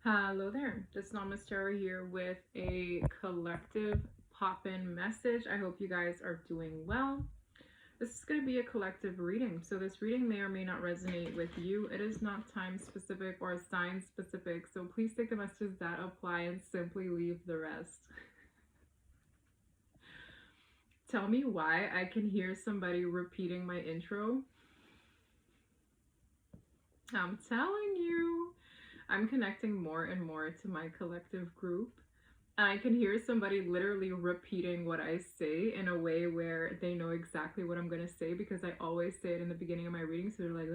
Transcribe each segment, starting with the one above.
Hello there, this Namaste Tarot here with a collective pop-in message. I hope you guys are doing well. This is going to be a collective reading, so this reading may or may not resonate with you. It is not time specific or sign specific, so please take the messages that apply and simply leave the rest. Tell me why I can hear somebody repeating my intro. I'm telling you, I'm connecting more and more to my collective group. And I can hear somebody literally repeating what I say in a way where they know exactly what I'm going to say, because I always say it in the beginning of my reading. So they're like,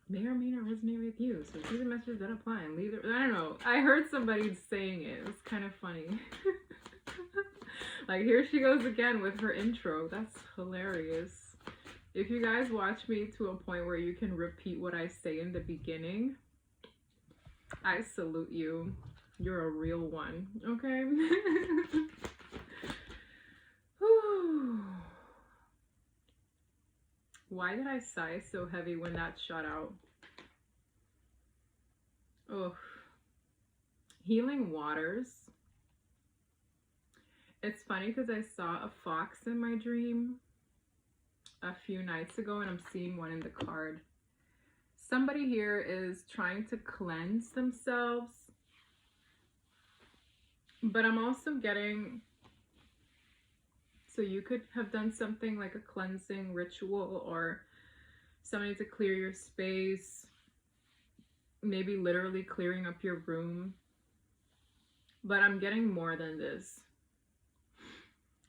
may or may not resonate with you. So these are messages that apply and leave it. I don't know. I heard somebody saying it. It was kind of funny. Like, here she goes again with her intro. That's hilarious. If you guys watch me to a point where you can repeat what I say in the beginning, I salute you. You're a real one, okay? Why did I sigh so heavy when that shot out? Oh, healing waters. It's funny because I saw a fox in my dream a few nights ago, and I'm seeing one in the card. Somebody here is trying to cleanse themselves, but I'm also getting, so you could have done something like a cleansing ritual or something to clear your space, maybe literally clearing up your room, but I'm getting more than this.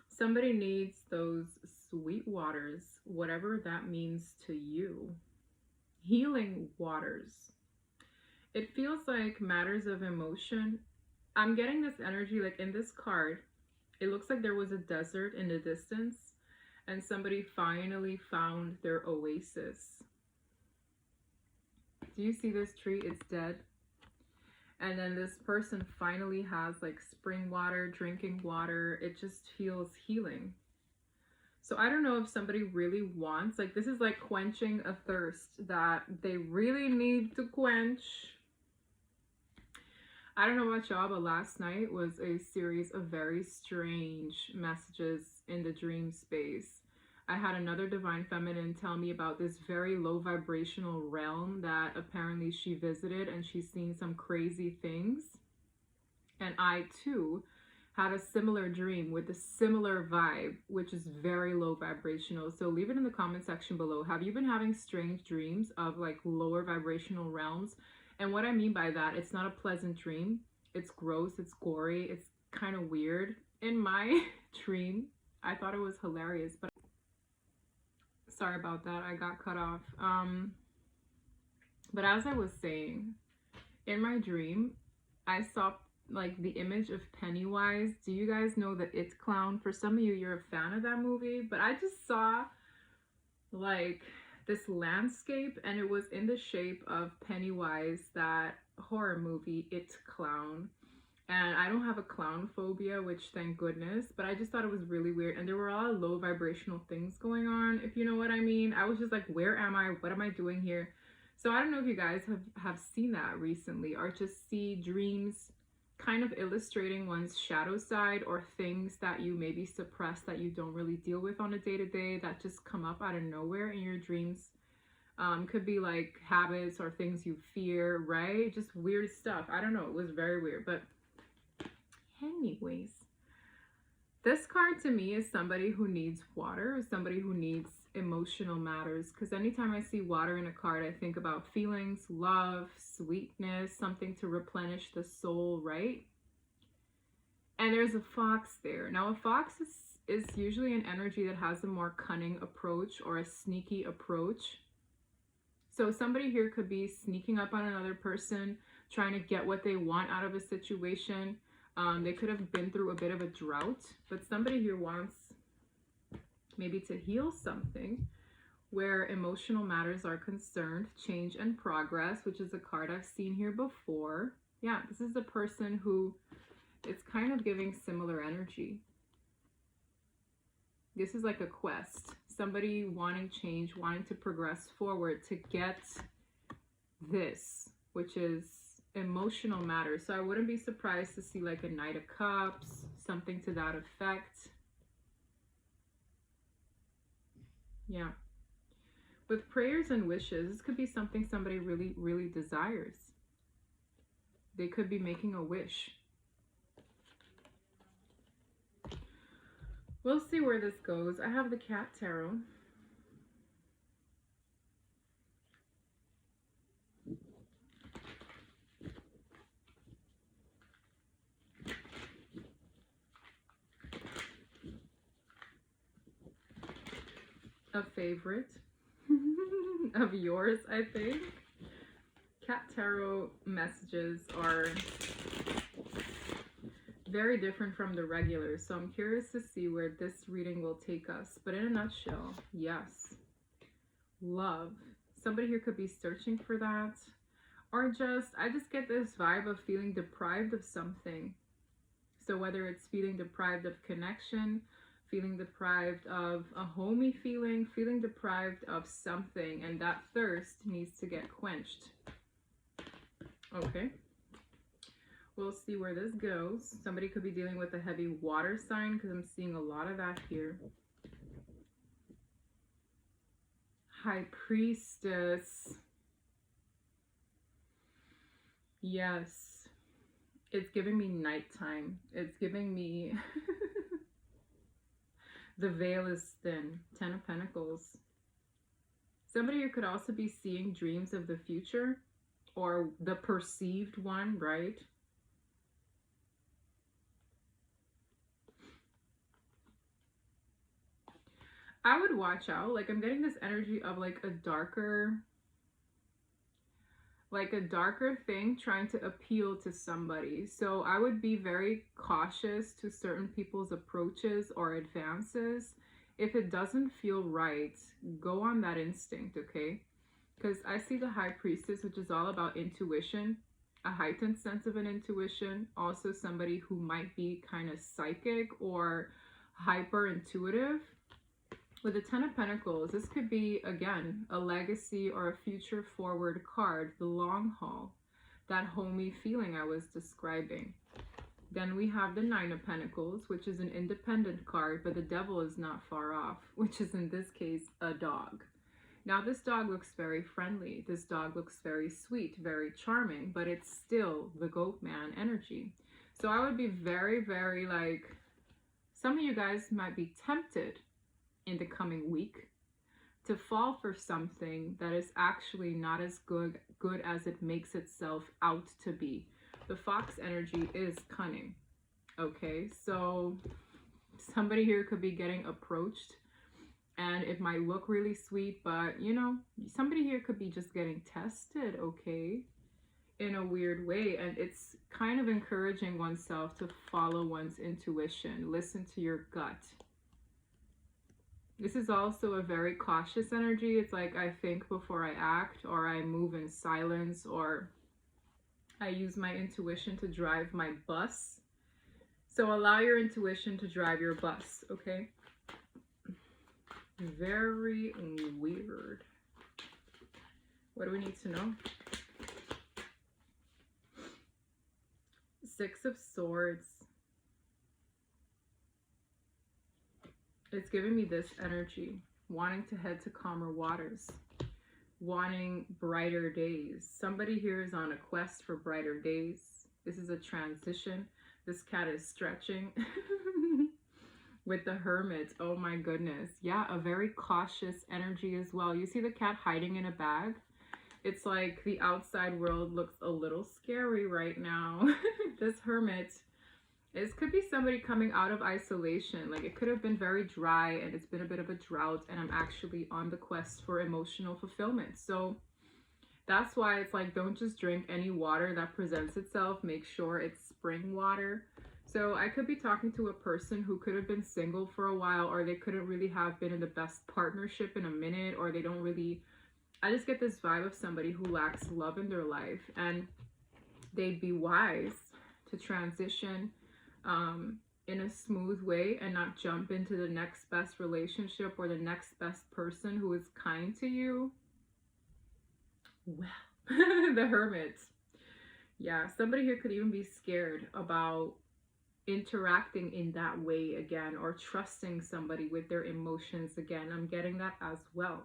Somebody needs those sweet waters, whatever that means to you. Healing waters. It feels like matters of emotion. I'm getting this energy, like in this card, it looks like there was a desert in the distance and somebody finally found their oasis. Do you see this tree? It's dead. And then this person finally has like spring water, drinking water. It just feels healing. So I don't know if somebody really wants, like, this is like quenching a thirst that they really need to quench. I don't know about y'all, but last night was a series of very strange messages in the dream space. I had another divine feminine tell me about this very low vibrational realm that apparently she visited, and she's seen some crazy things. And I too had a similar dream with a similar vibe, which is very low vibrational. So leave it in the comment section below. Have you been having strange dreams of like lower vibrational realms? And what I mean by that, it's not a pleasant dream. It's gross, it's gory, it's kind of weird. In my dream, I thought it was hilarious, but sorry about that, I got cut off. But as I was saying, in my dream, I saw like the image of Pennywise. Do you guys know the It clown? For some of you, you're a fan of that movie, but I just saw like this landscape, and it was in the shape of Pennywise, that horror movie It clown. And I don't have a clown phobia, which thank goodness, but I just thought it was really weird. And there were a lot of low vibrational things going on, if you know what I mean. I was just like, where am I? What am I doing here? So I don't know if you guys have seen that recently, or just see dreams kind of illustrating one's shadow side, or things that you maybe suppress that you don't really deal with on a day-to-day that just come up out of nowhere in your dreams. Could be like habits or things you fear, right? Just weird stuff. I don't know. It was very weird. But anyways, this card to me is somebody who needs water, somebody who needs emotional matters, because anytime I see water in a card, I think about feelings, love, sweetness, something to replenish the soul, right? And there's a fox there. Now, a fox is usually an energy that has a more cunning approach or a sneaky approach. So somebody here could be sneaking up on another person, trying to get what they want out of a situation. They could have been through a bit of a drought, but somebody here wants maybe to heal something where emotional matters are concerned, change and progress, which is a card I've seen here before. Yeah, this is a person who is kind of giving similar energy. This is like a quest. Somebody wanting change, wanting to progress forward to get this, which is emotional matters. So I wouldn't be surprised to see like a Knight of Cups, something to that effect. Yeah. With prayers and wishes, this could be something somebody really, really desires. They could be making a wish. We'll see where this goes. I have the Cat Tarot. A favorite of yours, I think. Cat Tarot messages are very different from the regular, so I'm curious to see where this reading will take us. But in a nutshell, yes, love. Somebody here could be searching for that, or I just get this vibe of feeling deprived of something. So whether it's feeling deprived of connection, feeling deprived of a homey feeling, feeling deprived of something, and that thirst needs to get quenched. Okay. We'll see where this goes. Somebody could be dealing with a heavy water sign because I'm seeing a lot of that here. High Priestess. Yes. It's giving me nighttime. It's giving me the veil is thin. 10 of Pentacles. Somebody here could also be seeing dreams of the future or the perceived one, right? I would watch out. Like, I'm getting this energy of like a darker thing trying to appeal to somebody. So I would be very cautious to certain people's approaches or advances. If it doesn't feel right, go on that instinct, okay? Because I see the High Priestess, which is all about intuition, a heightened sense of an intuition. Also somebody who might be kind of psychic or hyper intuitive. With the 10 of Pentacles, this could be, again, a legacy or a future forward card, the long haul, that homey feeling I was describing. Then we have the 9 of Pentacles, which is an independent card, but the devil is not far off, which is in this case a dog. Now this dog looks very friendly. This dog looks very sweet, very charming, but it's still the goat man energy. So I would be very, very like, some of you guys might be tempted in the coming week to fall for something that is actually not as good as it makes itself out to be. The fox energy is cunning. Okay, so somebody here could be getting approached and it might look really sweet, but you know, somebody here could be just getting tested, okay, in a weird way. And it's kind of encouraging oneself to follow one's intuition, listen to your gut. This is also a very cautious energy. It's like I think before I act, or I move in silence, or I use my intuition to drive my bus. So allow your intuition to drive your bus, okay? Very weird. What do we need to know? 6 of Swords. It's giving me this energy, wanting to head to calmer waters, wanting brighter days. Somebody here is on a quest for brighter days. This is a transition. This cat is stretching with the Hermit. Oh my goodness. Yeah, a very cautious energy as well. You see the cat hiding in a bag? It's like the outside world looks a little scary right now. This Hermit. This could be somebody coming out of isolation. Like, it could have been very dry and it's been a bit of a drought, and I'm actually on the quest for emotional fulfillment. So that's why it's like, don't just drink any water that presents itself. Make sure it's spring water. So I could be talking to a person who could have been single for a while, or they couldn't really have been in the best partnership in a minute, or they don't really, I just get this vibe of somebody who lacks love in their life, and they'd be wise to transition in a smooth way and not jump into the next best relationship or the next best person who is kind to you. Well, the Hermit. Yeah, somebody here could even be scared about interacting in that way again, or trusting somebody with their emotions again. I'm getting that as well.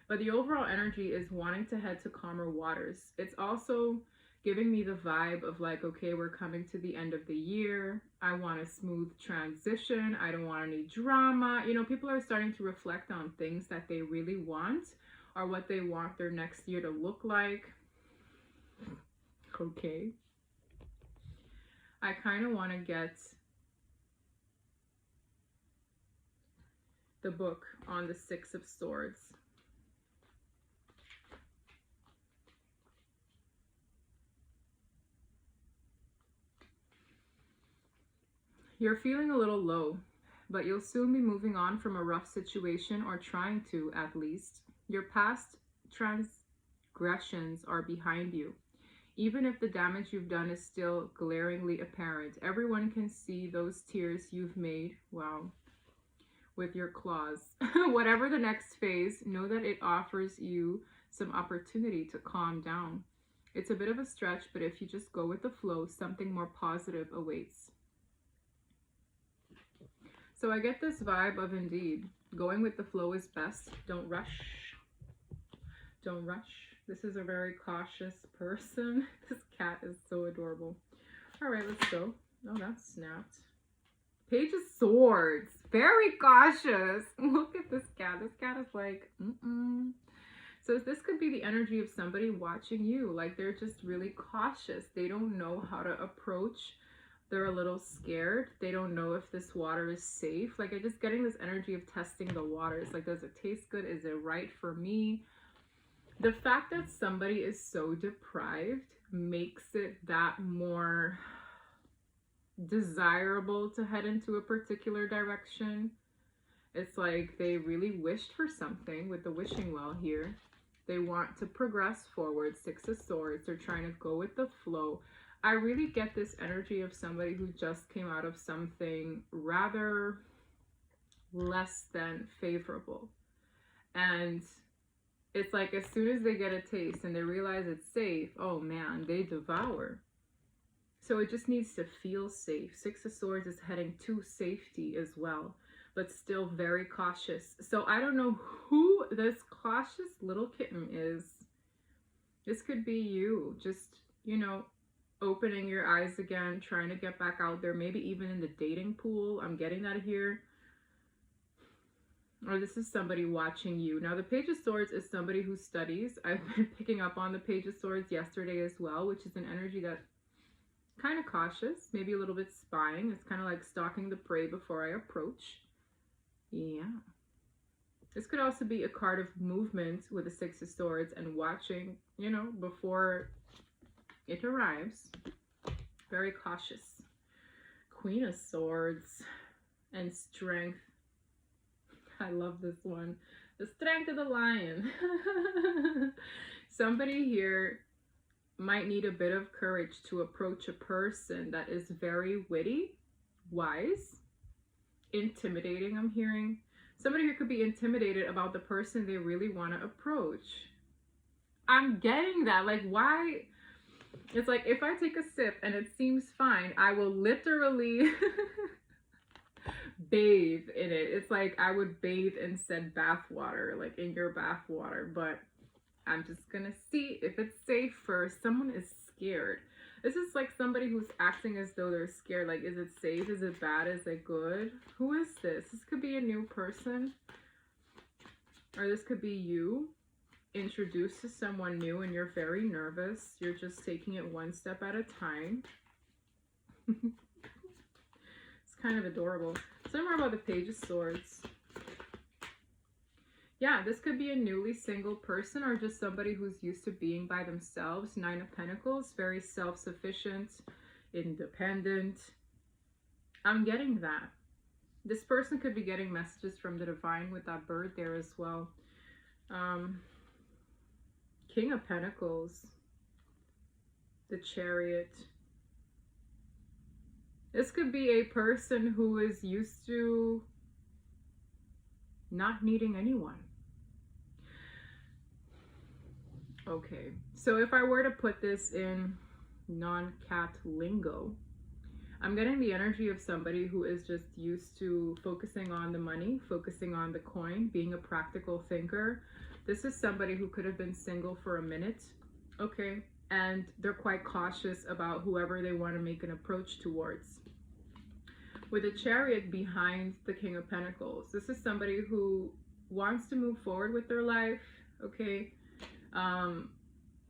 But the overall energy is wanting to head to calmer waters. It's also giving me the vibe of like, okay, we're coming to the end of the year. I want a smooth transition. I don't want any drama. You know, people are starting to reflect on things that they really want, or what they want their next year to look like. Okay. I kind of want to get the book on the Six of Swords. You're feeling a little low, but you'll soon be moving on from a rough situation, or trying to at least. Your past transgressions are behind you. Even if the damage you've done is still glaringly apparent, everyone can see those tears you've made. Wow. With your claws. Whatever the next phase, know that it offers you some opportunity to calm down. It's a bit of a stretch, but if you just go with the flow, something more positive awaits. So I get this vibe of, indeed, going with the flow is best. Don't rush. Don't rush. This is a very cautious person. This cat is so adorable. All right, let's go. Oh, that snapped. Page of Swords. Very cautious. Look at this cat. This cat is like, So this could be the energy of somebody watching you. Like, they're just really cautious. They don't know how to approach. They're a little scared. They don't know if this water is safe. Like, I'm just getting this energy of testing the waters. Like, does it taste good? Is it right for me? The fact that somebody is so deprived makes it that more desirable to head into a particular direction. It's like they really wished for something with the wishing well here. They want to progress forward. Six of Swords. They're trying to go with the flow. I really get this energy of somebody who just came out of something rather less than favorable. And it's like, as soon as they get a taste and they realize it's safe, oh man, they devour. So it just needs to feel safe. Six of Swords is heading to safety as well, but still very cautious. So I don't know who this cautious little kitten is. This could be you, just, you know, opening your eyes again, trying to get back out there, maybe even in the dating pool. I'm getting that here. Or this is somebody watching you. Now, the Page of Swords is somebody who studies. I've been picking up on the Page of Swords yesterday as well, which is an energy that kind of cautious, maybe a little bit spying. It's kind of like stalking the prey before I approach. Yeah. This could also be a card of movement with the Six of Swords and watching, you know, before it arrives. Very cautious. Queen of Swords and Strength. I love this one. The Strength of the Lion. Somebody here might need a bit of courage to approach a person that is very witty, wise, intimidating, I'm hearing. Somebody here could be intimidated about the person they really want to approach. I'm getting that. Like, why? It's like, if I take a sip and it seems fine, I will literally bathe in it. It's like I would bathe in said bath water, like in your bath water, but I'm just gonna see if it's safe first. Someone is scared. This is like somebody who's acting as though they're scared. Like, is it safe? Is it bad? Is it good? Who is this? This could be a new person. Or this could be you introduced to someone new and you're very nervous. You're just taking it one step at a time. It's kind of adorable. Say more about the Page of Swords. Yeah, this could be a newly single person or just somebody who's used to being by themselves. Nine of Pentacles, very self-sufficient, independent. I'm getting that. This person could be getting messages from the divine with that bird there as well. King of Pentacles, the Chariot. This could be a person who is used to not needing anyone. Okay, so if I were to put this in non-cat lingo. I'm getting the energy of somebody who is just used to focusing on the money, focusing on the coin, being a practical thinker. This is somebody who could have been single for a minute, okay? And they're quite cautious about whoever they want to make an approach towards. With a Chariot behind the King of Pentacles, this is somebody who wants to move forward with their life, okay?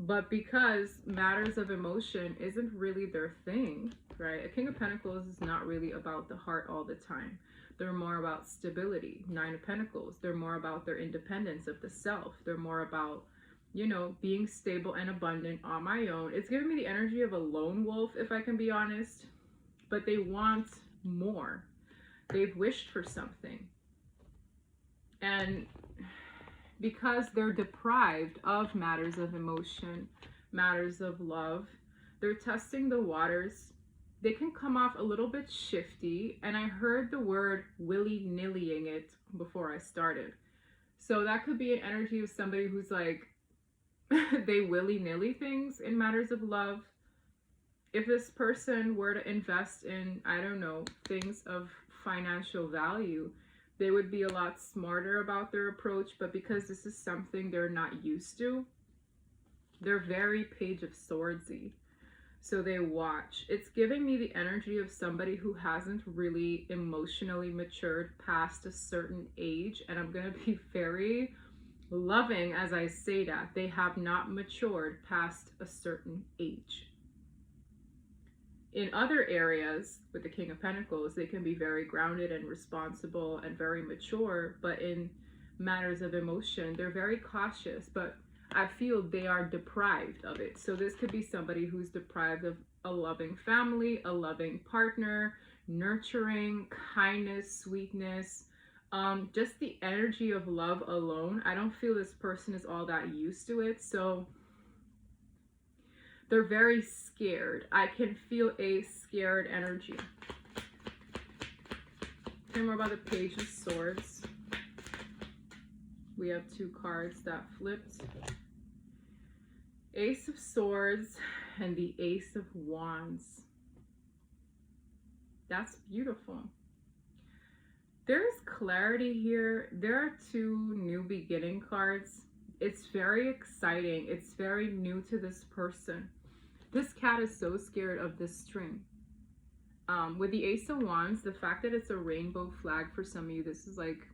But because matters of emotion isn't really their thing, right? A King of Pentacles is not really about the heart all the time. They're more about stability. Nine of Pentacles, they're more about their independence of the self. They're more about, you know, being stable and abundant on my own. It's giving me the energy of a lone wolf, if I can be honest. But they want more. They've wished for something. And because they're deprived of matters of emotion, matters of love, they're testing the waters. They can come off a little bit shifty, and I heard the word willy-nillying it before I started. So that could be an energy of somebody who's like, they willy-nilly things in matters of love. If this person were to invest in, I don't know, things of financial value, they would be a lot smarter about their approach, but because this is something they're not used to, they're very Page of Swordsy. So they watch. It's giving me the energy of somebody who hasn't really emotionally matured past a certain age, and I'm going to be very loving as I say that. They have not matured past a certain age. In other areas, with the King of Pentacles, they can be very grounded and responsible and very mature, but in matters of emotion, they're very cautious, but I feel they are deprived of it. So this could be somebody who's deprived of a loving family, a loving partner, nurturing, kindness, sweetness, just the energy of love alone. I don't feel this person is all that used to it, so they're very scared. I can feel a scared energy. Tell me more about the Page of Swords. We have two cards that flipped. Ace of Swords and the Ace of Wands. That's beautiful. There's clarity here. There are two new beginning cards. It's very exciting. It's very new to this person. This cat is so scared of this string. With the Ace of Wands, the fact that it's a rainbow flag for some of you, this is like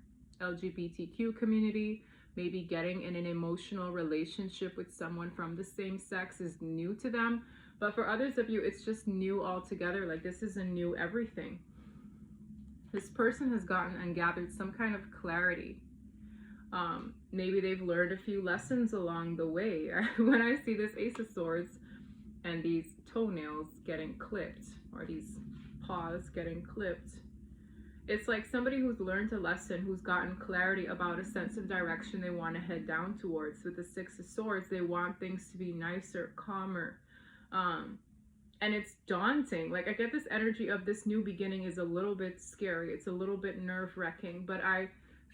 LGBTQ community, maybe getting in an emotional relationship with someone from the same sex is new to them. But for others of you, it's just new altogether. Like this is a new everything. This person has gotten and gathered some kind of clarity. Maybe they've learned a few lessons along the way. When I see this Ace of Swords and these toenails getting clipped, or these paws getting clipped, it's like somebody who's learned a lesson, who's gotten clarity about a sense of direction they want to head down towards. With the Six of Swords, they want things to be nicer, calmer, and it's daunting. Like I get this energy of this new beginning is a little bit scary. It's a little bit nerve-wracking, but I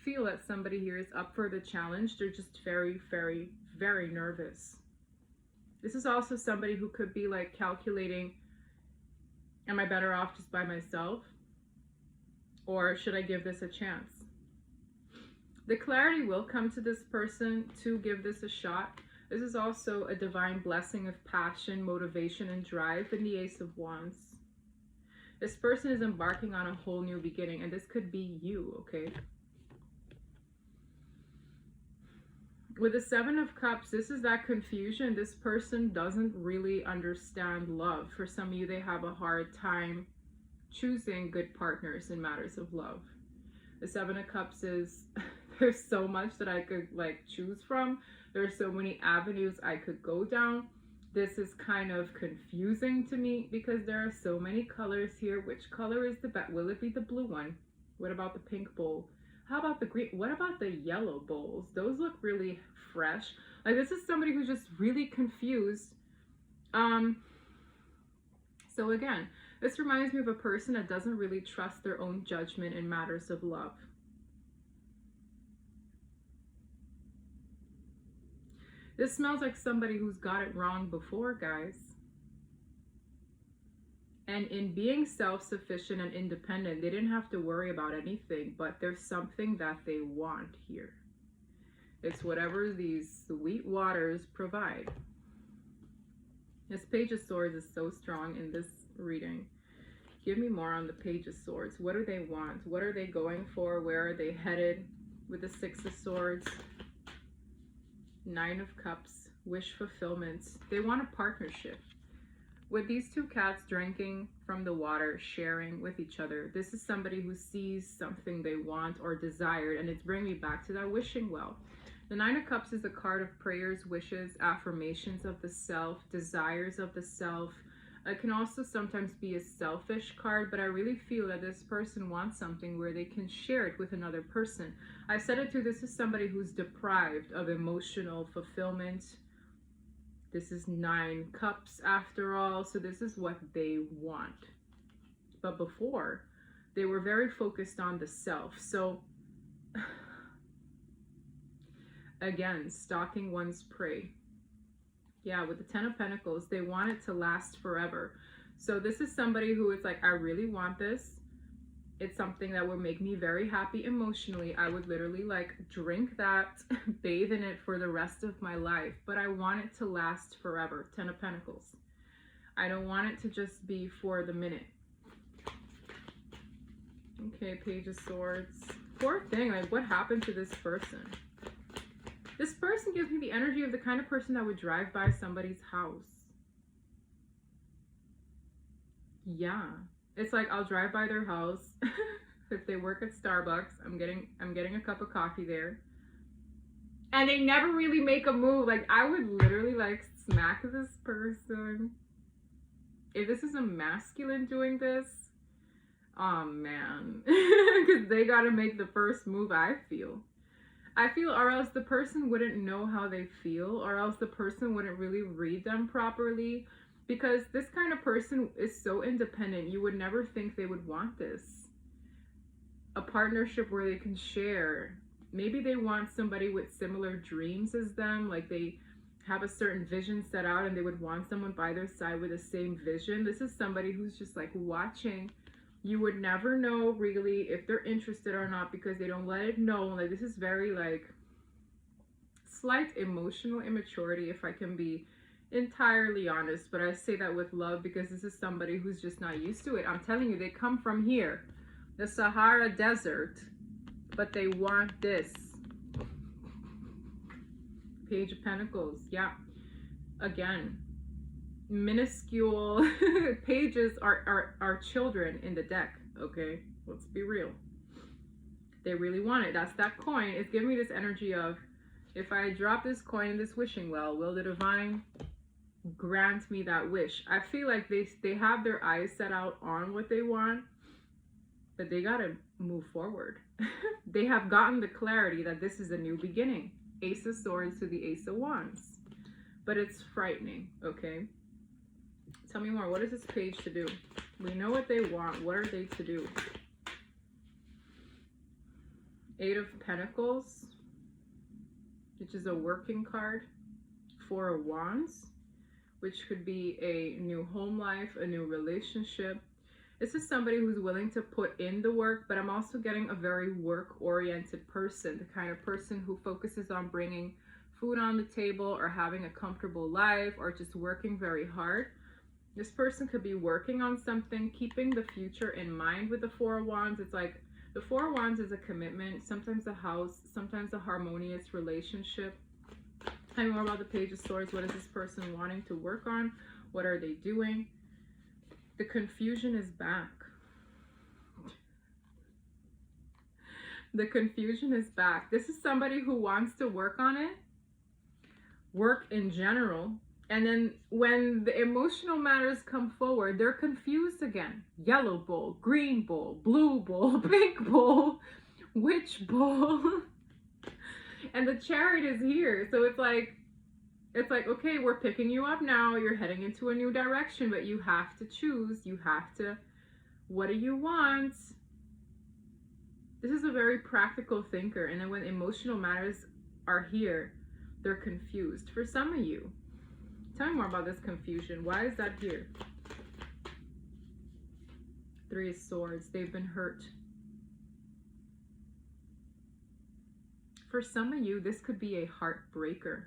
feel that somebody here is up for the challenge. They're just very, very, very nervous. This is also somebody who could be like calculating, am I better off just by myself? Or should I give this a chance? The clarity will come to this person to give this a shot. This is also a divine blessing of passion, motivation, and drive in the Ace of Wands. This person is embarking on a whole new beginning, and this could be you, okay? With the Seven of Cups, this is that confusion. This person doesn't really understand love. For some of you, they have a hard time choosing good partners in matters of love. The Seven of Cups is, there's so much that I could like choose from. There's so many avenues I could go down. This is kind of confusing to me because there are so many colors here. Which color is the best? Will it be the blue one? What about the pink bowl? How about the green? What about the yellow bowls? Those look really fresh. Like this is somebody who's just really confused. So again, this reminds me of a person that doesn't really trust their own judgment in matters of love. This smells like somebody who's got it wrong before, guys. And in being self-sufficient and independent, they didn't have to worry about anything, but there's something that they want here. It's whatever these sweet waters provide. This Page of Swords is so strong in this reading. Give me more on the Page of Swords. What do they want? What are they going for? Where are they headed with the Six of Swords? Nine of Cups. Wish fulfillment. They want a partnership. With these two cats drinking from the water, sharing with each other, this is somebody who sees something they want or desired, and it's bringing me back to that wishing well. The Nine of Cups is a card of prayers, wishes, affirmations of the self, desires of the self. It can also sometimes be a selfish card, but I really feel that this person wants something where they can share it with another person. I said it too, this is somebody who's deprived of emotional fulfillment. This is Nine Cups after all, so this is what they want. But before, they were very focused on the self. So, again, stalking one's prey. Yeah, with the Ten of Pentacles, they want it to last forever. So this is somebody who is like, I really want this. It's something that would make me very happy emotionally. I would literally like drink that, bathe in it for the rest of my life. But I want it to last forever. Ten of Pentacles. I don't want it to just be for the minute. Okay, Page of Swords. Poor thing, like what happened to this person? This person gives me the energy of the kind of person that would drive by somebody's house. Yeah. It's like I'll drive by their house. If they work at Starbucks, I'm getting a cup of coffee there. And they never really make a move. Like I would literally like smack this person. If this is a masculine doing this, oh man. Because they gotta make the first move, I feel, or else the person wouldn't know how they feel, or else the person wouldn't really read them properly, because this kind of person is so independent, you would never think they would want this. A partnership where they can share. Maybe they want somebody with similar dreams as them, like they have a certain vision set out and they would want someone by their side with the same vision. This is somebody who's just like watching. You would never know really if they're interested or not because they don't let it know. Like this is very like slight emotional immaturity, if I can be entirely honest. But I say that with love because this is somebody who's just not used to it. I'm telling you, they come from here, the Sahara Desert, but they want this. Page of Pentacles. Yeah. Again, minuscule pages are children in the deck. Okay, let's be real. They really want it. That's that coin. It's giving me this energy of, if I drop this coin in this wishing well, will the divine grant me that wish? I feel like they have their eyes set out on what they want, but they gotta move forward. They have gotten the clarity that this is a new beginning. Ace of Swords to the Ace of Wands. But it's frightening, okay? Tell me more. What is this page to do? We know what they want. What are they to do? Eight of Pentacles, which is a working card. Four of Wands, which could be a new home life, a new relationship. This is somebody who's willing to put in the work, but I'm also getting a very work-oriented person, the kind of person who focuses on bringing food on the table or having a comfortable life or just working very hard. This person could be working on something, keeping the future in mind with the Four of Wands. It's like the Four of Wands is a commitment, sometimes a house, sometimes a harmonious relationship. Tell me more about the Page of Swords. What is this person wanting to work on? What are they doing? The confusion is back. The confusion is back. This is somebody who wants to work on it, work in general, and then when the emotional matters come forward, they're confused again. Yellow bowl, green bowl, blue bowl, pink bowl, which bowl? And the Chariot is here. So it's like, okay, we're picking you up now. You're heading into a new direction, but you have to choose. You have to, what do you want? This is a very practical thinker. And then when emotional matters are here, they're confused. For some of you, tell me more about this confusion. Why is that here? Three of Swords. They've been hurt. For some of you, this could be a heartbreaker.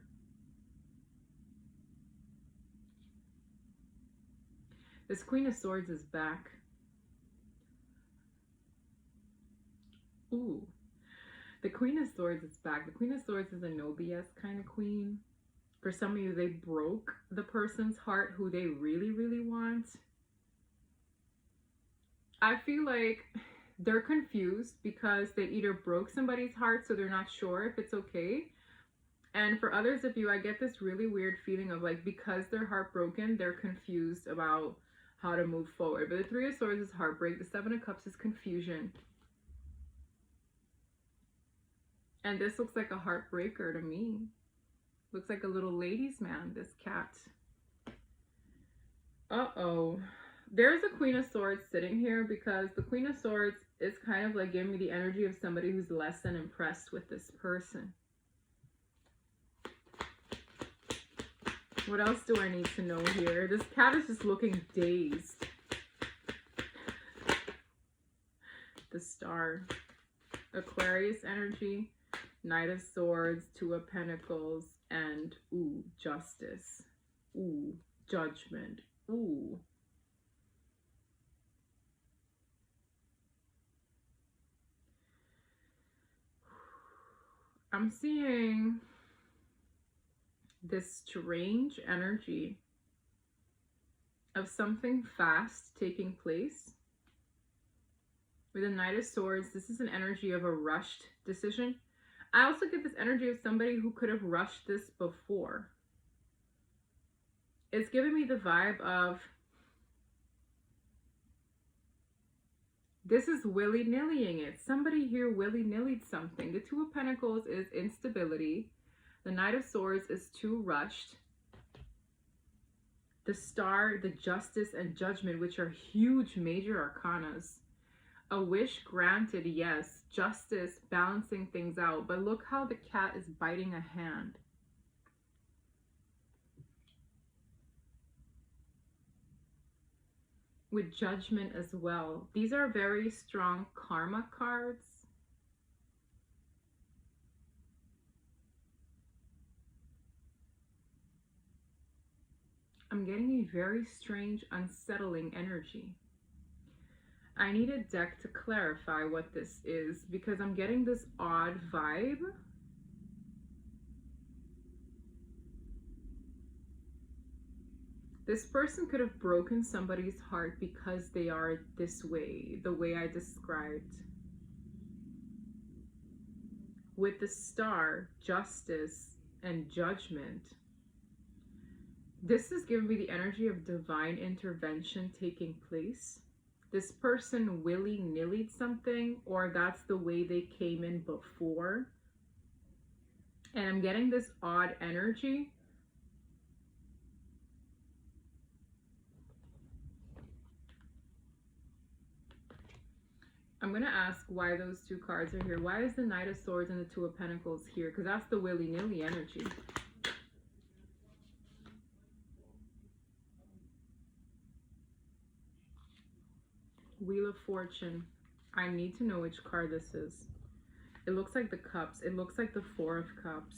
This Queen of Swords is back. Ooh. The Queen of Swords is back. The Queen of Swords is a no BS kind of queen. For some of you, they broke the person's heart who they really, really want. I feel like they're confused because they either broke somebody's heart so they're not sure if it's okay. And for others of you, I get this really weird feeling of like, because they're heartbroken, they're confused about how to move forward. But the Three of Swords is heartbreak. The Seven of Cups is confusion. And this looks like a heartbreaker to me. Looks like a little ladies' man, this cat. Uh-oh. There's a Queen of Swords sitting here because the Queen of Swords is kind of like giving me the energy of somebody who's less than impressed with this person. What else do I need to know here? This cat is just looking dazed. The Star. Aquarius energy. Knight of Swords. Two of Pentacles. And, ooh, Justice. Ooh, Judgment. Ooh. I'm seeing this strange energy of something fast taking place. With the Knight of Swords, this is an energy of a rushed decision. I also get this energy of somebody who could have rushed this before. It's giving me the vibe of this is willy-nillying it. Somebody here willy-nillied something. The Two of Pentacles is instability. The Knight of Swords is too rushed. The Star, the Justice, and Judgment, which are huge major arcanas. A wish granted, yes. Justice, balancing things out. But look how the cat is biting a hand. With Judgment as well. These are very strong karma cards. I'm getting a very strange, unsettling energy. I need a deck to clarify what this is because I'm getting this odd vibe. This person could have broken somebody's heart because they are this way, the way I described. With the Star, Justice, and Judgment, this is giving me the energy of divine intervention taking place. This person willy-nillied something, or that's the way they came in before. And I'm getting this odd energy. I'm going to ask why those two cards are here. Why is the Knight of Swords and the Two of Pentacles here? Because that's the willy-nilly energy. Wheel of Fortune. I need to know which card this is. It looks like the Cups. It looks like the Four of Cups.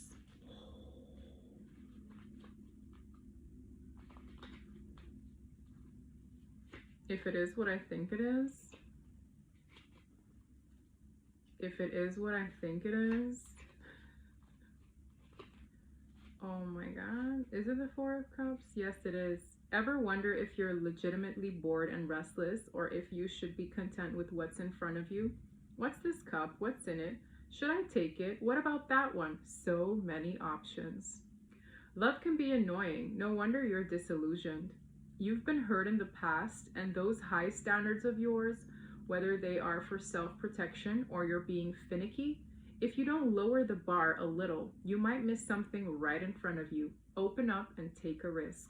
If it is what I think it is. If it is what I think it is. Oh my God. Is it the Four of Cups? Yes, it is. Ever wonder if you're legitimately bored and restless, or if you should be content with what's in front of you? What's this cup? What's in it? Should I take it? What about that one? So many options. Love can be annoying. No wonder you're disillusioned. You've been hurt in the past, and those high standards of yours, whether they are for self-protection or you're being finicky, if you don't lower the bar a little, you might miss something right in front of you. Open up and take a risk.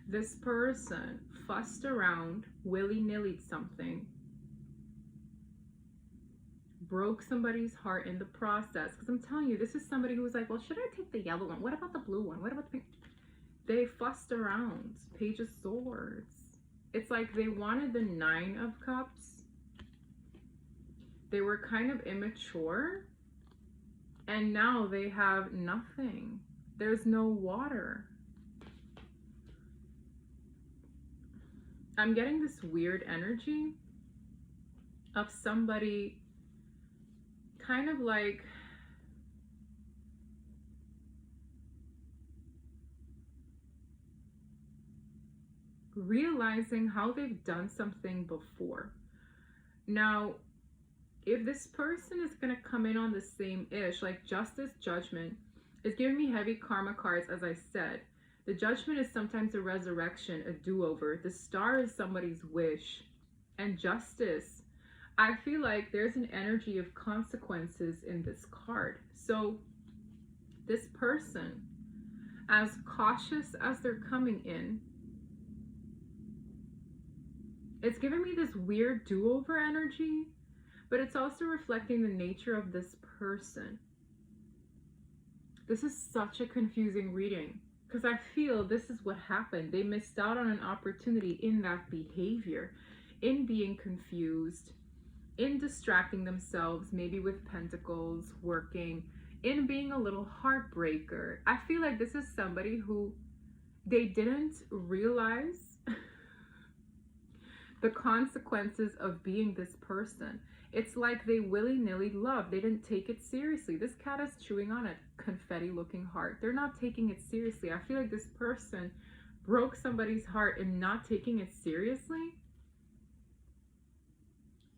This person fussed around, willy-nillied something, broke somebody's heart in the process. Because I'm telling you, this is somebody who was like, well, should I take the yellow one? What about the blue one? What about the pink? They fussed around. Page of Swords. It's like they wanted the Nine of Cups. They were kind of immature. And now they have nothing. There's no water. I'm getting this weird energy of somebody kind of like realizing how they've done something before. Now, if this person is going to come in on the same ish, like Justice, Judgment, is giving me heavy karma cards, as I said. The Judgment is sometimes a resurrection, a do-over. The Star is somebody's wish. And Justice, I feel like there's an energy of consequences in this card. So this person, as cautious as they're coming in, it's giving me this weird do-over energy, but it's also reflecting the nature of this person. This is such a confusing reading because I feel this is what happened. They missed out on an opportunity in that behavior, in being confused, in distracting themselves, maybe with pentacles, working, in being a little heartbreaker. I feel like this is somebody who they didn't realize the consequences of being this person. It's like they willy-nilly loved. They didn't take it seriously. This cat is chewing on a confetti-looking heart. They're not taking it seriously. I feel like this person broke somebody's heart in not taking it seriously.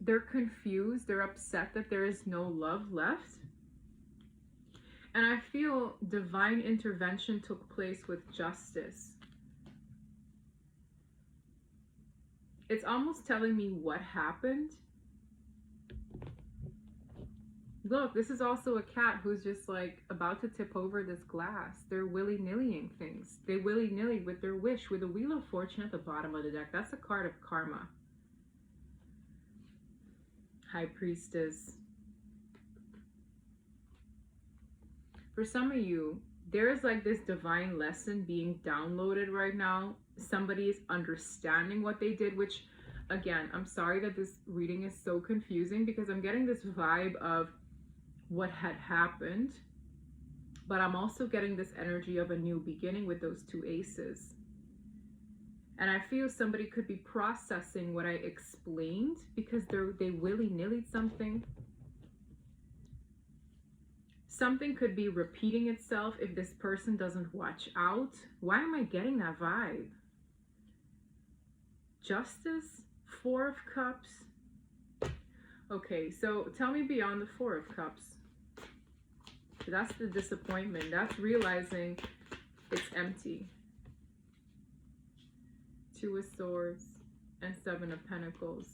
They're confused. They're upset that there is no love left. And I feel divine intervention took place with Justice. It's almost telling me what happened. Look, this is also a cat who's just like about to tip over this glass. They're willy-nillying things. They willy-nilly with their wish, with the Wheel of Fortune at the bottom of the deck. That's a card of karma. High Priestess. For some of you, there's like this divine lesson being downloaded right now. Somebody is understanding what they did, which again, I'm sorry that this reading is so confusing because I'm getting this vibe of what had happened, but I'm also getting this energy of a new beginning with those two aces. And I feel somebody could be processing what I explained because they willy-nilly something. Something could be repeating itself if this person doesn't watch out. Why am I getting that vibe? Justice, Four of Cups. Okay, so tell me beyond the Four of Cups. That's the disappointment. That's realizing it's empty. Two of Swords and Seven of Pentacles.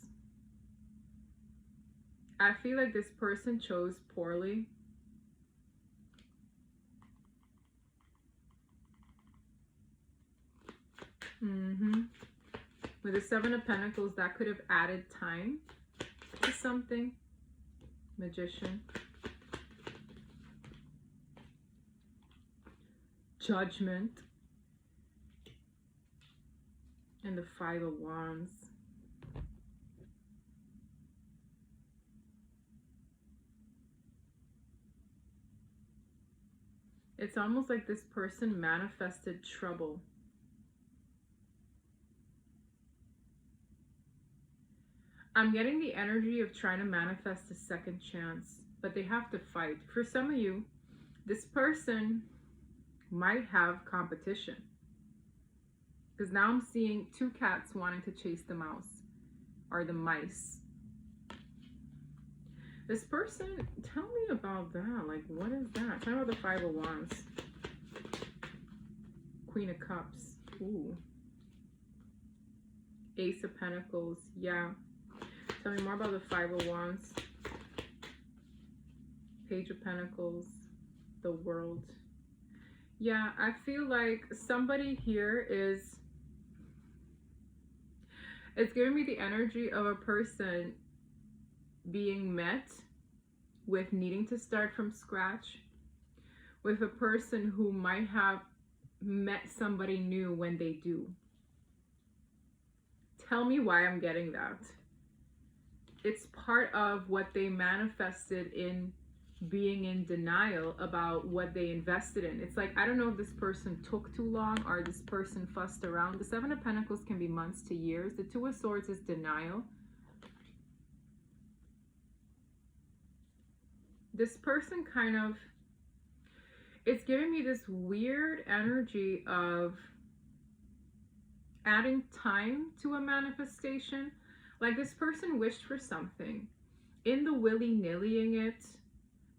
I feel like this person chose poorly. With the Seven of Pentacles, that could have added time to something. Magician. Judgment. And the Five of Wands. It's almost like this person manifested trouble. I'm getting the energy of trying to manifest a second chance, but they have to fight. For some of you, this person might have competition. Because now I'm seeing two cats wanting to chase the mouse, or the mice. This person, tell me about that. Like, what is that? Tell me about the Five of Wands. Queen of Cups. Ooh. Ace of Pentacles. Yeah. Tell me more about the Five of Wands. Page of Pentacles. The World. Yeah, I feel like somebody here is... It's giving me the energy of a person being met with needing to start from scratch, with a person who might have met somebody new when they do. Tell me why I'm getting that. It's part of what they manifested in being in denial about what they invested in. It's like, I don't know if this person took too long or this person fussed around. The Seven of Pentacles can be months to years. The Two of Swords is denial. This person kind of, it's giving me this weird energy of adding time to a manifestation. Like this person wished for something. In the willy-nillying it,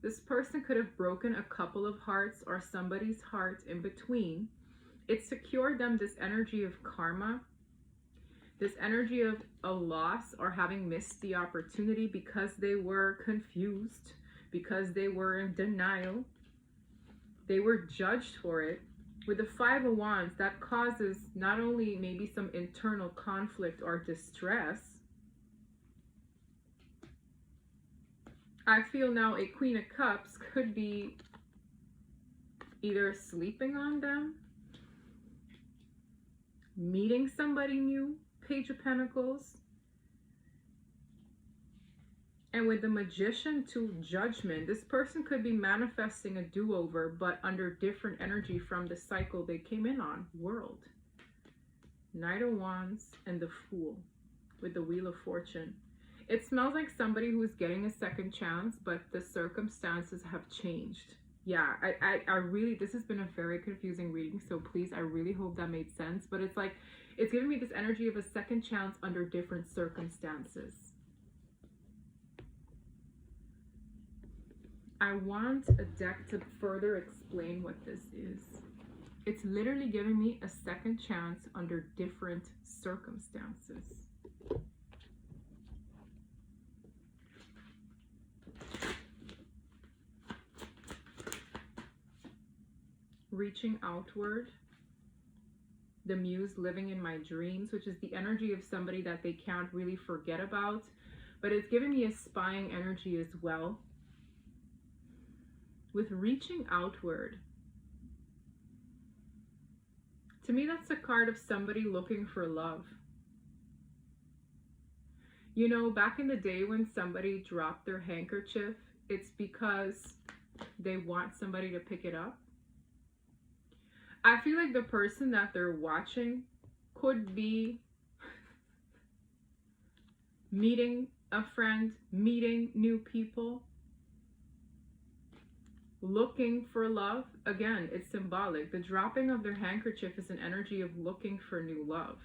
this person could have broken a couple of hearts or somebody's heart in between. It secured them this energy of karma, this energy of a loss or having missed the opportunity because they were confused, because they were in denial. They were judged for it. With the Five of Wands, that causes not only maybe some internal conflict or distress. I feel now a Queen of Cups could be either sleeping on them, meeting somebody new, Page of Pentacles. And with the Magician to Judgment, this person could be manifesting a do-over, but under different energy from the cycle they came in on, World. Knight of Wands and the Fool with the Wheel of Fortune. It smells like somebody who's getting a second chance, but the circumstances have changed. Yeah, I really, this has been a very confusing reading, so please, I really hope that made sense. But it's like, it's giving me this energy of a second chance under different circumstances. I want a deck to further explain what this is. It's literally giving me a second chance under different circumstances. Reaching outward. The Muse living in my dreams, which is the energy of somebody that they can't really forget about. But it's giving me a spying energy as well. With reaching outward, to me that's a card of somebody looking for love. You know, back in the day when somebody dropped their handkerchief, it's because they want somebody to pick it up. I feel like the person that they're watching could be meeting a friend, meeting new people, looking for love. Again, it's symbolic. The dropping of their handkerchief is an energy of looking for new love.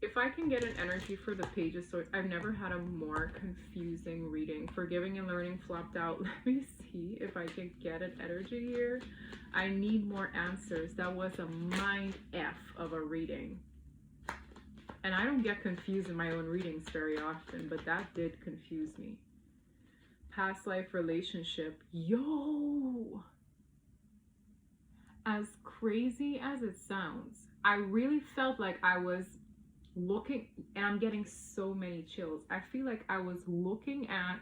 If I can get an energy for the Page of Swords, I've never had a more confusing reading. Forgiving and Learning flopped out. Let me see if I can get an energy here. I need more answers. That was a mind F of a reading. And I don't get confused in my own readings very often, but that did confuse me. Past life relationship. Yo! As crazy as it sounds, I really felt like I was looking, and I'm getting so many chills. I feel like I was looking at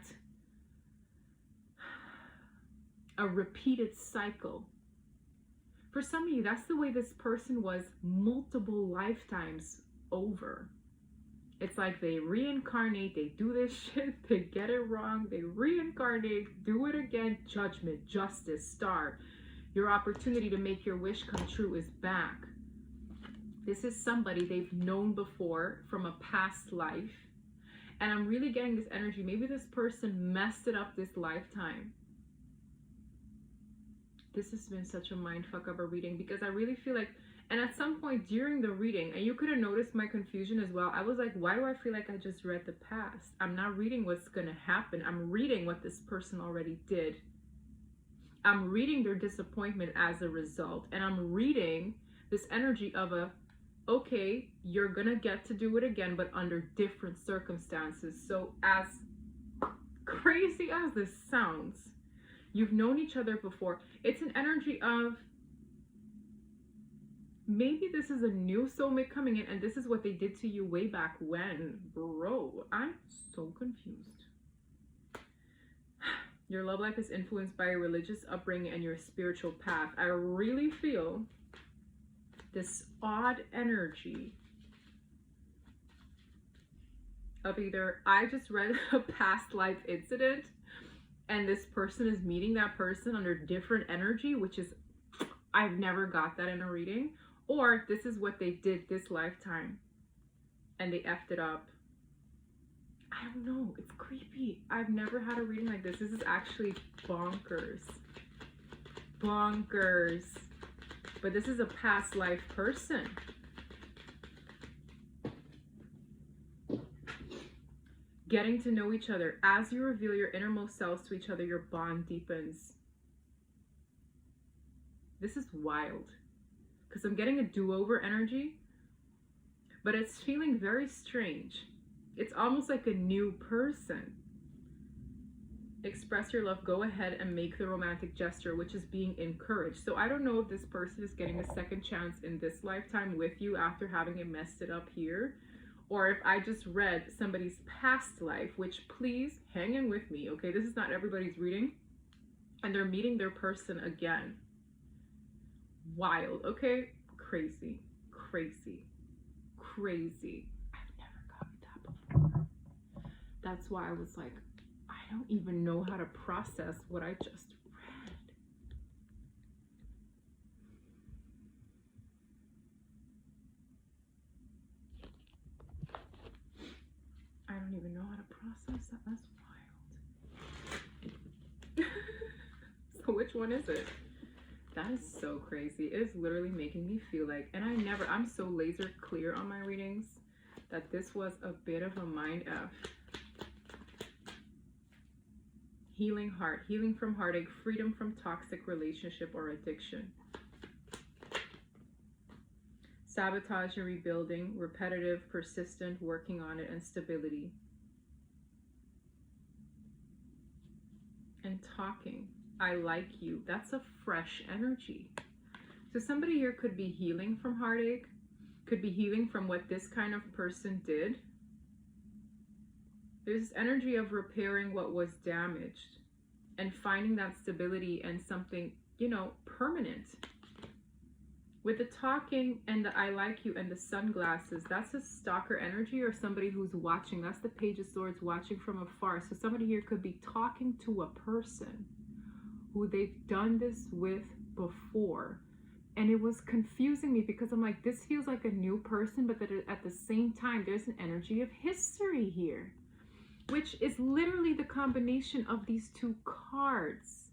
a repeated cycle. For some of you, that's the way this person was multiple lifetimes over. It's like they reincarnate, they do this shit, they get it wrong, they reincarnate, do it again, judgment, justice, star. Your opportunity to make your wish come true is back. This is somebody they've known before from a past life. And I'm really getting this energy. Maybe this person messed it up this lifetime. This has been such a mindfuck of a reading because I really feel like, and at some point during the reading, and you could have noticed my confusion as well, I was like, why do I feel like I just read the past? I'm not reading what's going to happen. I'm reading what this person already did. I'm reading their disappointment as a result. And I'm reading this energy of a, okay, you're going to get to do it again, but under different circumstances. So as crazy as this sounds, you've known each other before. It's an energy of maybe this is a new soulmate coming in and this is what they did to you way back when. Bro, I'm so confused. Your love life is influenced by your religious upbringing and your spiritual path. I really feel this odd energy of either I just read a past life incident and this person is meeting that person under different energy, which is, I've never got that in a reading, or this is what they did this lifetime and they effed it up. I don't know, it's creepy. I've never had a reading like this. This is actually bonkers. Bonkers. But this is a past life person. Getting to know each other. As you reveal your innermost selves to each other, your bond deepens. This is wild. Because I'm getting a do-over energy, but it's feeling very strange. It's almost like a new person. Express your love. Go ahead and make the romantic gesture, which is being encouraged. So I don't know if this person is getting a second chance in this lifetime with you after having it messed it up here, or if I just read somebody's past life, which please hang in with me, okay? This is not everybody's reading. And they're meeting their person again. Wild, okay? Crazy, crazy, crazy. I've never gotten that before. That's why I was like, I don't even know how to process what I just read. I don't even know how to process that. That's wild. So which one is it? That is so crazy. It is literally making me feel like, and I'm so laser clear on my readings that this was a bit of a mind F. Healing heart, healing from heartache, freedom from toxic relationship or addiction. Sabotage and rebuilding, repetitive, persistent, working on it, and stability. And talking. I like you. That's a fresh energy. So somebody here could be healing from heartache, could be healing from what this kind of person did. There's energy of repairing what was damaged and finding that stability and something, permanent. With the talking and the I like you and the sunglasses, that's a stalker energy or somebody who's watching. That's the Page of Swords, watching from afar. So somebody here could be talking to a person who they've done this with before. And it was confusing me because I'm like, this feels like a new person, but that at the same time, there's an energy of history here, which is literally the combination of these two cards.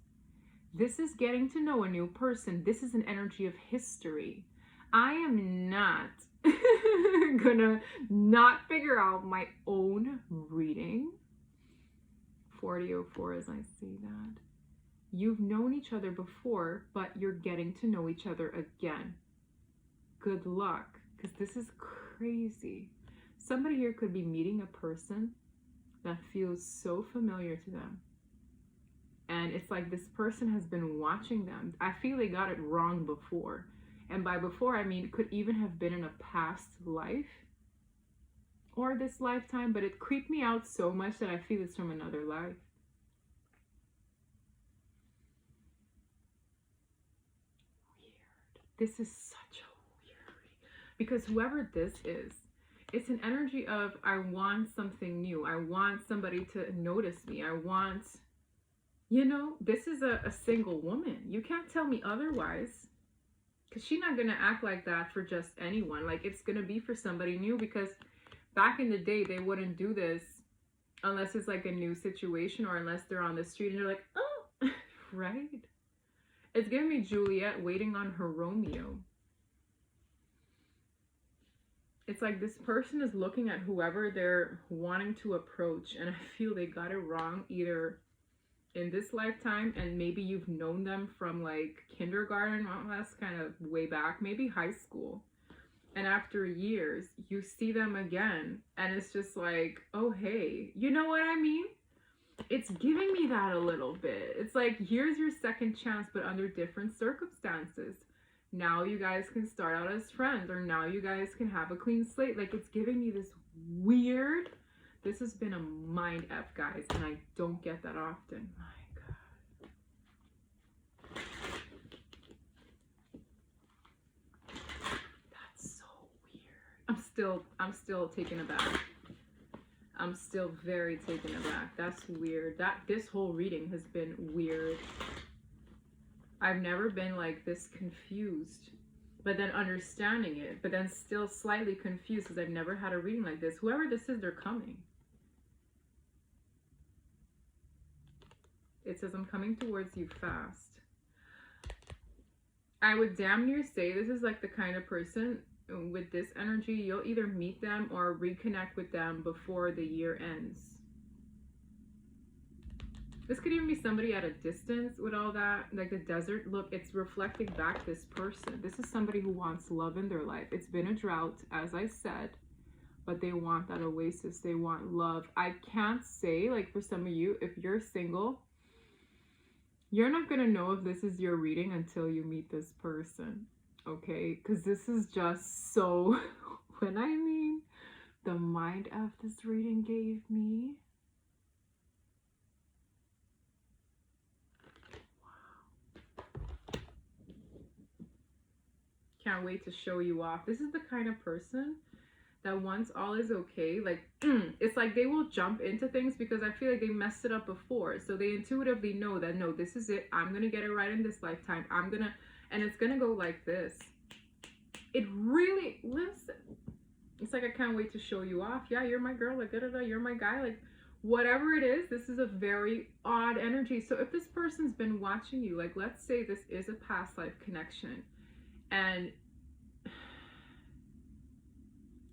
This is getting to know a new person. This is an energy of history. I am not gonna not figure out my own reading. 4004 as I see that. You've known each other before, but you're getting to know each other again. Good luck, because this is crazy. Somebody here could be meeting a person that feels so familiar to them. And it's like this person has been watching them. I feel they got it wrong before. And by before, I mean, it could even have been in a past life or this lifetime, but it creeped me out so much that I feel it's from another life. Weird. This is such a weird reading. Because whoever this is, it's an energy of, I want something new. I want somebody to notice me. I want... this is a single woman. You can't tell me otherwise. Because she's not going to act like that for just anyone. Like, it's going to be for somebody new. Because back in the day, they wouldn't do this unless it's like a new situation or unless they're on the street and they're like, oh, right? It's giving me Juliet waiting on her Romeo. It's like this person is looking at whoever they're wanting to approach. And I feel they got it wrong either in this lifetime, and maybe you've known them from like kindergarten, well, that's kind of way back, maybe high school, and after years you see them again and it's just like, oh hey, you know what I mean? It's giving me that a little bit. It's like, here's your second chance, but under different circumstances. Now you guys can start out as friends, or now you guys can have a clean slate. Like, it's giving me this weird, this has been a mind F, guys, and I don't get that often. My God. That's so weird. I'm still taken aback. I'm still very taken aback. That's weird. This whole reading has been weird. I've never been like this confused, but then understanding it, but then still slightly confused because I've never had a reading like this. Whoever this is, they're coming. It says, I'm coming towards you fast. I would damn near say this is like the kind of person with this energy, you'll either meet them or reconnect with them before the year ends. This could even be somebody at a distance with all that, like the desert. Look, it's reflecting back this person. This is somebody who wants love in their life. It's been a drought, as I said, but they want that oasis. They want love. I can't say, like for some of you, if you're single, you're not going to know if this is your reading until you meet this person, okay? Because this is just so, when I mean the mind of this reading gave me, can't wait to show you off. This is the kind of person that once all is okay, like it's like they will jump into things because I feel like they messed it up before. So they intuitively know that, no, this is it. I'm gonna get it right in this lifetime. And it's gonna go like this. It really, listen, it's like, I can't wait to show you off. Yeah, you're my girl, like you're my guy, like whatever it is. This is a very odd energy. So if this person's been watching you, like let's say this is a past life connection, and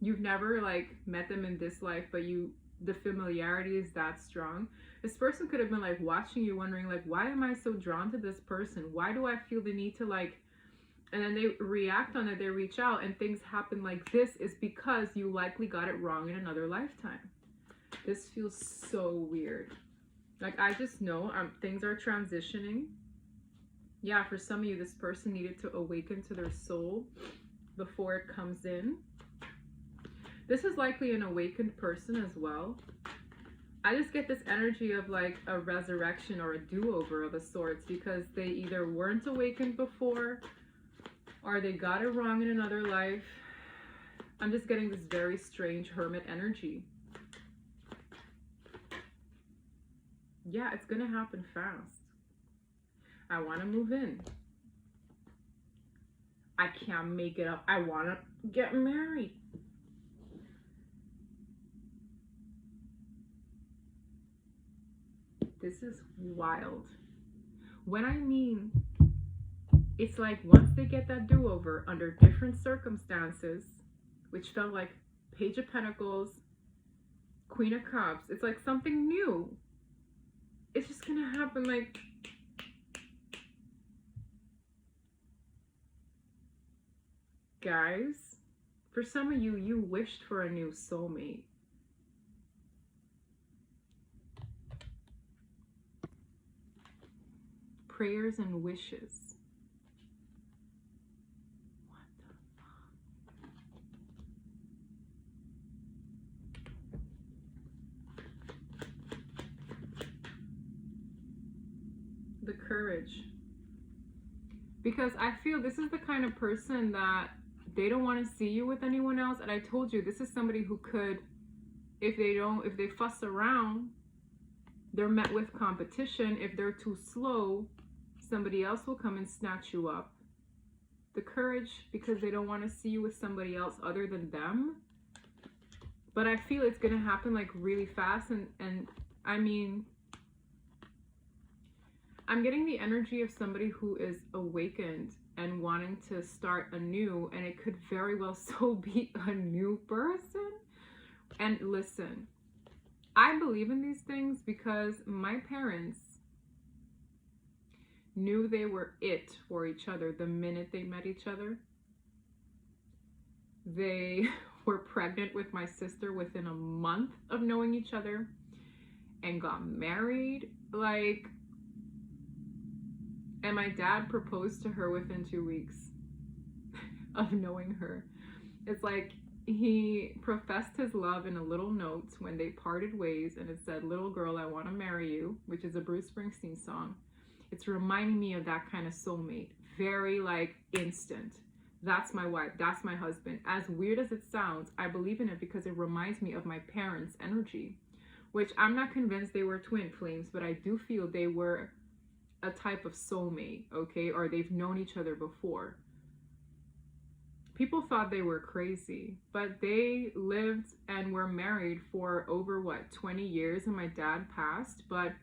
you've never like met them in this life, but the familiarity is that strong. This person could have been like watching you, wondering like, why am I so drawn to this person? Why do I feel the need to like, and then they react on it, they reach out, and things happen like this is because you likely got it wrong in another lifetime. This feels so weird. Like, I just know things are transitioning. Yeah, for some of you, this person needed to awaken to their soul before it comes in. This is likely an awakened person as well. I just get this energy of like a resurrection or a do-over of a sorts, because they either weren't awakened before or they got it wrong in another life. I'm just getting this very strange hermit energy. Yeah, it's gonna happen fast. I want to move in. I can't make it up. I want to get married. This is wild. When I mean, it's like once they get that do-over under different circumstances, which felt like Page of Pentacles, Queen of Cups, it's like something new. It's just gonna happen like, guys, for some of you, you wished for a new soulmate. Prayers and wishes. What the fuck? The courage. Because I feel this is the kind of person that they don't want to see you with anyone else. And I told you, this is somebody who could, if they fuss around, they're met with competition. If they're too slow, somebody else will come and snatch you up. The courage, because they don't want to see you with somebody else other than them. But I feel it's going to happen like really fast. And I mean, I'm getting the energy of somebody who is awakened and wanting to start anew, and it could very well so be a new person. And listen, I believe in these things because my parents knew they were it for each other the minute they met each other. They were pregnant with my sister within a month of knowing each other and got married, like, and my dad proposed to her within 2 weeks. of knowing her. It's like he professed his love in a little note when they parted ways, and it said, "Little girl, I want to marry you," which is a Bruce Springsteen song. It's reminding me of that kind of soulmate. Very like instant. That's my wife. That's my husband. As weird as it sounds, I believe in it because it reminds me of my parents' energy, which I'm not convinced they were twin flames, but I do feel they were a type of soulmate, okay? Or they've known each other before. People thought they were crazy, but they lived and were married for over, what, 20 years, and my dad passed, but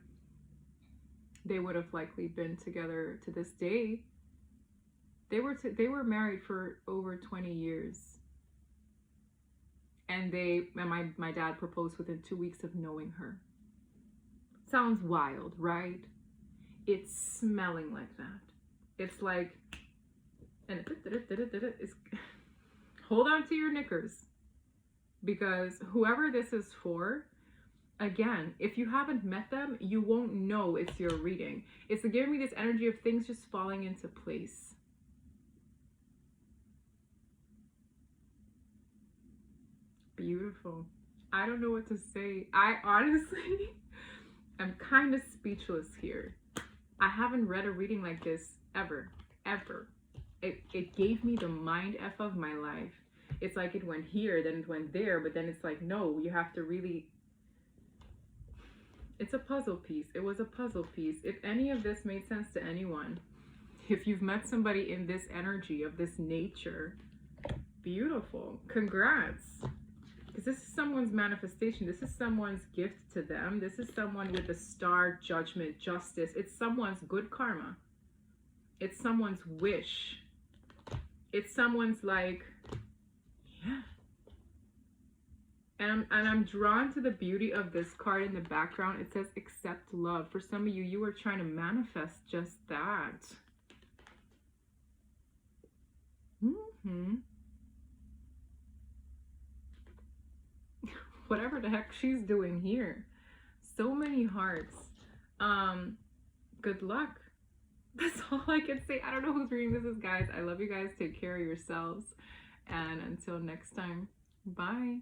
they would have likely been together to this day. They were married for over 20 years. And my dad proposed within 2 weeks of knowing her. Sounds wild, right? It's smelling like that. It's like, and it's, hold on to your knickers, because whoever this is for, again, if you haven't met them, you won't know it's your reading. It's giving me this energy of things just falling into place. Beautiful. I don't know what to say. I honestly am kind of speechless here. I haven't read a reading like this ever. It gave me the mind F of my life. It's like it went here, then it went there, but then it's like, no, you have to really, it's a puzzle piece. It was a puzzle piece. If any of this made sense to anyone, if you've met somebody in this energy of this nature, beautiful. Congrats. Because this is someone's manifestation. This is someone's gift to them. This is someone with the star, judgment, justice. It's someone's good karma. It's someone's wish. It's someone's like, yeah. And I'm drawn to the beauty of this card in the background. It says accept love. For some of you, you are trying to manifest just that. Whatever the heck she's doing here. So many hearts. Good luck. That's all I can say. I don't know who's reading this is, guys. I love you guys. Take care of yourselves. And until next time, bye.